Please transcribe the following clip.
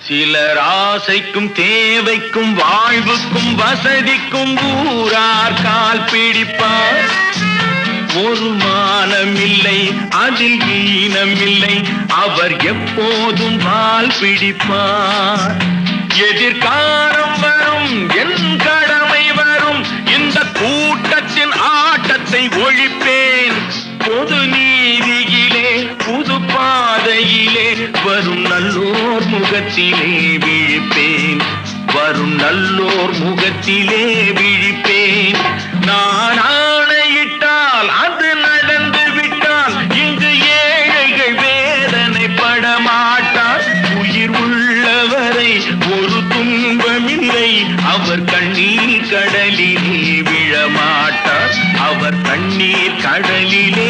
சிலர் ஆசைக்கும் தேவைக்கும் வாழ்வுக்கும் வசதிக்கும் ஊரார் கால் பிடிப்பார். ஒரு மானமில்லை அதில் ஈனமில்லை, அவர் எப்போதும் வால் பிடிப்பார். எதிர்காலம் வரும் என் கடமை வரும், இந்த கூட்டத்தின் ஆட்டத்தை ஒழிப்பேன். பொது நீதியிலே புது பாதையிலே வரும் நல்லோர் முகத்திலே விழிப்பேன். வரும் நல்லோர் முகத்திலே விழிப்பேன். நான் ஆணையிட்டால் அது நடந்து விட்டால் இங்கு ஏழைகள் வேதனை படமாட்டார். உயிர் உள்ளவரை ஒரு துன்பமில்லை, அவர் கண்ணீர் கடலிலே விழமாட்டார். அவர் கண்ணீர் கடலிலே